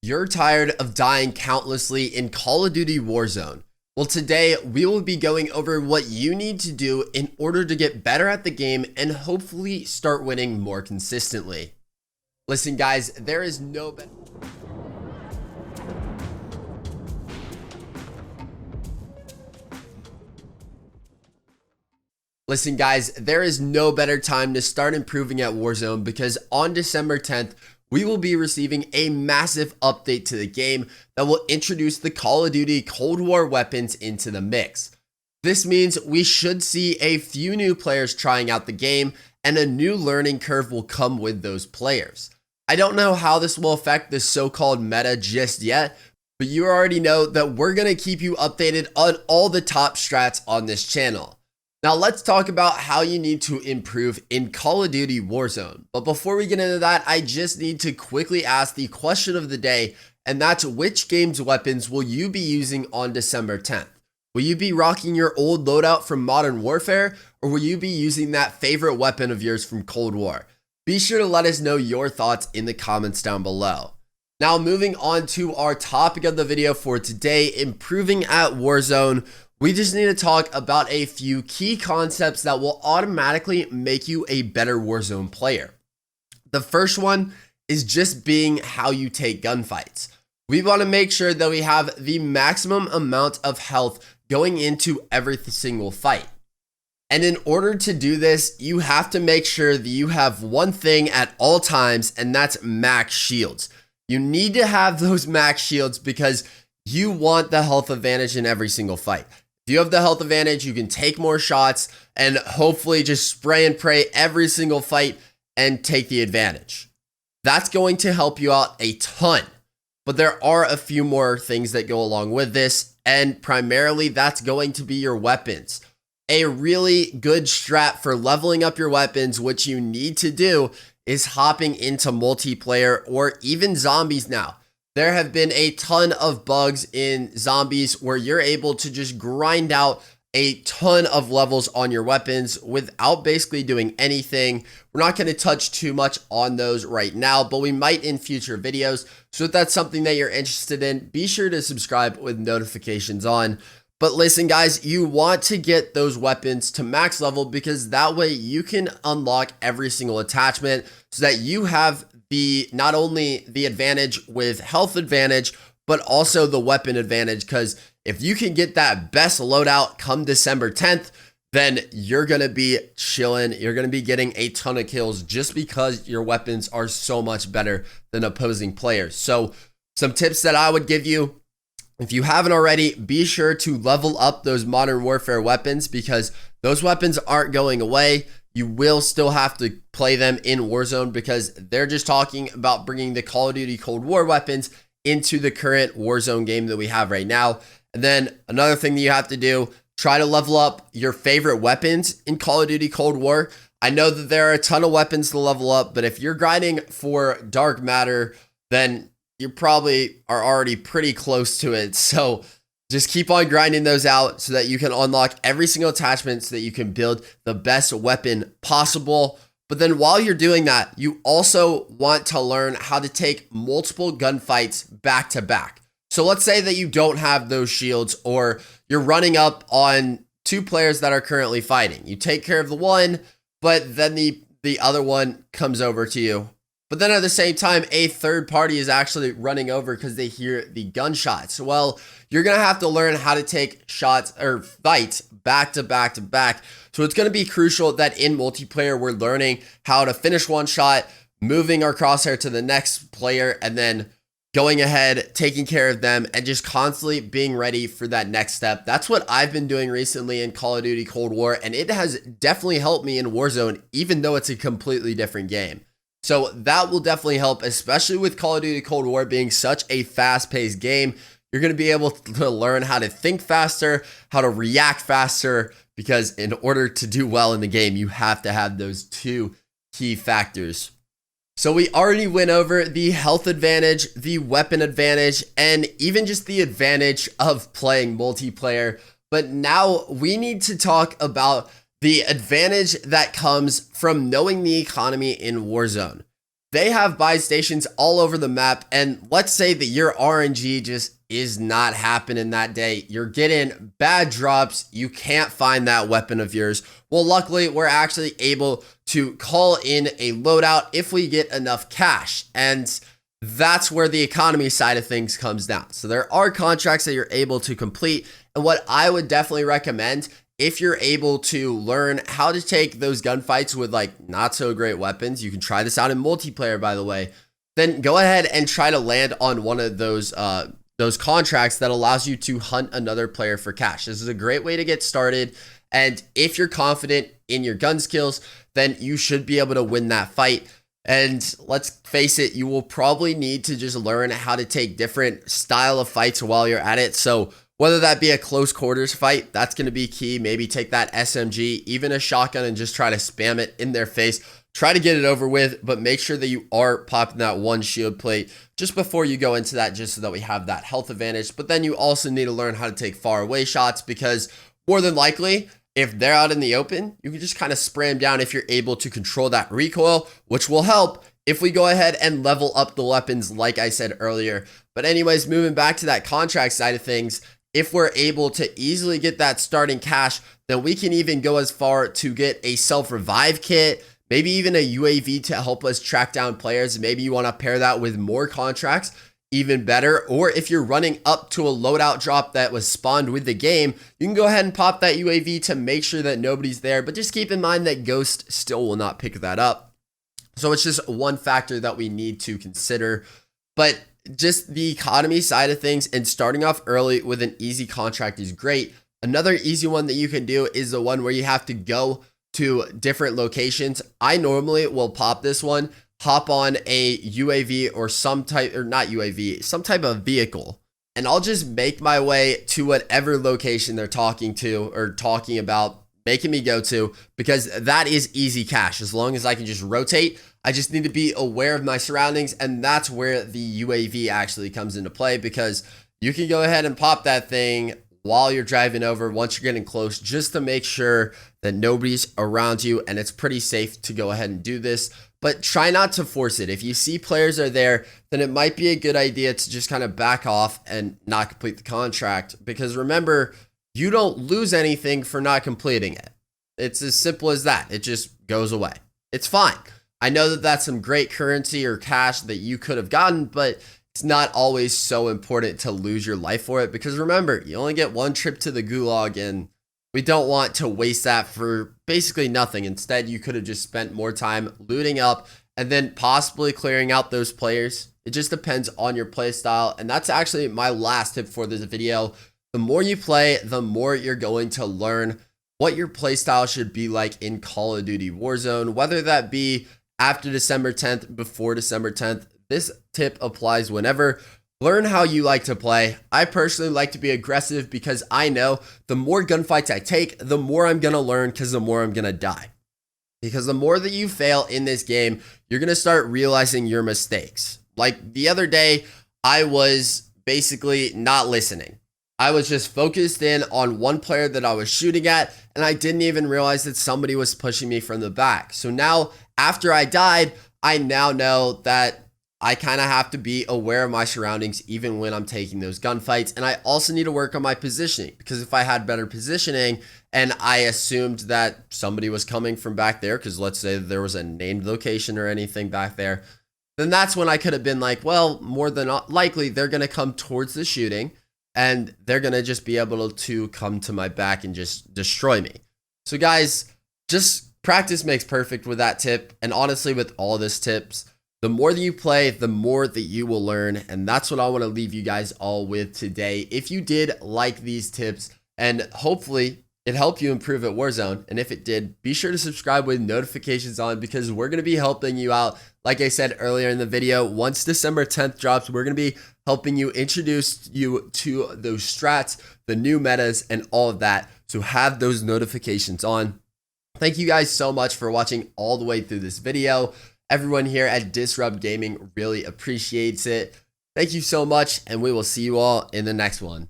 You're tired of dying countlessly in Call of Duty Warzone. Well, today we will be going over what you need to do in order to get better at the game and hopefully start winning more consistently. Listen, guys, there is no better. Listen, guys, there is no better time to start improving at Warzone because on December 10th, we will be receiving a massive update to the game that will introduce the Call of Duty Cold War weapons into the mix. This means we should see a few new players trying out the game, and a new learning curve will come with those players. I don't know how this will affect the so-called meta just yet, but you already know that we're going to keep you updated on all the top strats on this channel. Now let's talk about how you need to improve in Call of Duty Warzone. But before we get into that, I just need to quickly ask the question of the day, and that's which game's weapons will you be using on December 10th? Will you be rocking your old loadout from Modern Warfare, or will you be using that favorite weapon of yours from Cold War? Be sure to let us know your thoughts in the comments down below. Now moving on to our topic of the video for today, improving at Warzone. We just need to talk about a few key concepts that will automatically make you a better Warzone player. The first one is just being how you take gunfights. We want to make sure that we have the maximum amount of health going into every single fight. And in order to do this, you have to make sure that you have one thing at all times, and that's max shields. You need to have those max shields because you want the health advantage in every single fight. If you have the health advantage, you can take more shots and hopefully just spray and pray every single fight and take the advantage. That's going to help you out a ton. But there are a few more things that go along with this, and primarily that's going to be your weapons. A really good strat for leveling up your weapons, which you need to do, is hopping into multiplayer or even zombies now. There have been a ton of bugs in zombies where you're able to just grind out a ton of levels on your weapons without basically doing anything. We're not going to touch too much on those right now, but we might in future videos. So if that's something that you're interested in, be sure to subscribe with notifications on. But listen, guys, you want to get those weapons to max level because that way you can unlock every single attachment so that you have not only the advantage with health advantage, but also the weapon advantage. Because if you can get that best loadout come December 10th, then you're going to be chilling. You're going to be getting a ton of kills just because your weapons are so much better than opposing players. So some tips that I would give you, if you haven't already, be sure to level up those Modern Warfare weapons because those weapons aren't going away. You will still have to play them in Warzone because they're just talking about bringing the Call of Duty Cold War weapons into the current Warzone game that we have right now. And then another thing that you have to do, try to level up your favorite weapons in Call of Duty Cold War. I know that there are a ton of weapons to level up, but if you're grinding for dark matter, then you probably are already pretty close to it. So just keep on grinding those out so that you can unlock every single attachment so that you can build the best weapon possible. But then while you're doing that, you also want to learn how to take multiple gunfights back to back. So let's say that you don't have those shields or you're running up on two players that are currently fighting. You take care of the one, but then the other one comes over to you. But then at the same time, a third party is actually running over because they hear the gunshots. Well, you're going to have to learn how to take shots or fights back to back to back. So it's going to be crucial that in multiplayer, we're learning how to finish one shot, moving our crosshair to the next player, and then going ahead, taking care of them, and just constantly being ready for that next step. That's what I've been doing recently in Call of Duty Cold War, and it has definitely helped me in Warzone, even though it's a completely different game. So that will definitely help, especially with Call of Duty Cold War being such a fast-paced game. You're going to be able to learn how to think faster, how to react faster, because in order to do well in the game, you have to have those two key factors. So we already went over the health advantage, the weapon advantage, and even just the advantage of playing multiplayer. But now we need to talk about the advantage that comes from knowing the economy in Warzone. they have buy stations all over the map. And let's say that your RNG just is not happening that day. You're getting bad drops. You can't find that weapon of yours. Well, luckily, we're actually able to call in a loadout if we get enough cash. And that's where the economy side of things comes down. So there are contracts that you're able to complete. And what I would definitely recommend, if you're able to learn how to take those gunfights with like not so great weapons, you can try this out in multiplayer, by the way, then go ahead and try to land on one of those contracts that allows you to hunt another player for cash. This is a great way to get started. And if you're confident in your gun skills, then you should be able to win that fight. And let's face it, you will probably need to just learn how to take different style of fights while you're at it. So whether that be a close quarters fight, that's going to be key. Maybe take that SMG, even a shotgun, and just try to spam it in their face. Try to get it over with, but make sure that you are popping that one shield plate just before you go into that, just so that we have that health advantage. But then you also need to learn how to take far away shots, because more than likely, if they're out in the open, you can just kind of spray them down if you're able to control that recoil, which will help if we go ahead and level up the weapons like I said earlier. But anyways, moving back to that contract side of things, if we're able to easily get that starting cash, then we can even go as far to get a self-revive kit, maybe even a UAV to help us track down players. Maybe you want to pair that with more contracts, even better. Or if you're running up to a loadout drop that was spawned with the game, you can go ahead and pop that UAV to make sure that nobody's there. But just keep in mind that Ghost still will not pick that up. So it's just one factor that we need to consider. But just the economy side of things and starting off early with an easy contract is great. Another easy one that you can do is the one where you have to go to different locations. I normally will pop this one, hop on a UAV or some type, or not UAV, some type of vehicle, and I'll just make my way to whatever location they're talking to or talking about making me go to, because that is easy cash. As long as I can just rotate, I just need to be aware of my surroundings, and that's where the UAV actually comes into play, because you can go ahead and pop that thing while you're driving over once you're getting close, just to make sure that nobody's around you, and it's pretty safe to go ahead and do this. But try not to force it. If you see players are there, then it might be a good idea to just kind of back off and not complete the contract, because remember, you don't lose anything for not completing it. It's as simple as that. It just goes away. It's fine. I know that that's some great currency or cash that you could have gotten, but it's not always so important to lose your life for it, because remember, you only get one trip to the gulag, and we don't want to waste that for basically nothing. Instead, you could have just spent more time looting up and then possibly clearing out those players. It just depends on your play style, and that's actually my last tip for this video. The more you play, the more you're going to learn what your play style should be like in Call of Duty Warzone, whether that be after December 10th, before December 10th. This tip applies whenever. Learn how you like to play. I personally like to be aggressive, because I know the more gunfights I take, the more I'm going to learn, because the more I'm going to die. Because the more that you fail in this game, you're going to start realizing your mistakes. Like the other day, I was basically not listening. I was just focused in on one player that I was shooting at, and I didn't even realize that somebody was pushing me from the back. So now, after I died, I now know that I kind of have to be aware of my surroundings even when I'm taking those gunfights. And I also need to work on my positioning, because if I had better positioning and I assumed that somebody was coming from back there, because let's say there was a named location or anything back there, then that's when I could have been like, well, more than likely, they're going to come towards the shooting, and they're going to just be able to come to my back and just destroy me. So guys, just practice makes perfect with that tip. And honestly, with all this tips, the more that you play, the more that you will learn. And that's what I want to leave you guys all with today. If you did like these tips, and hopefully it helped you improve at Warzone, and if it did, be sure to subscribe with notifications on, because we're going to be helping you out. Like I said earlier in the video, once December 10th drops, we're going to be helping you, introduce you to those strats, the new metas, and all of that. So have those notifications on. Thank you guys so much for watching all the way through this video. Everyone here at Disrupt Gaming really appreciates it. Thank you so much, and we will see you all in the next one.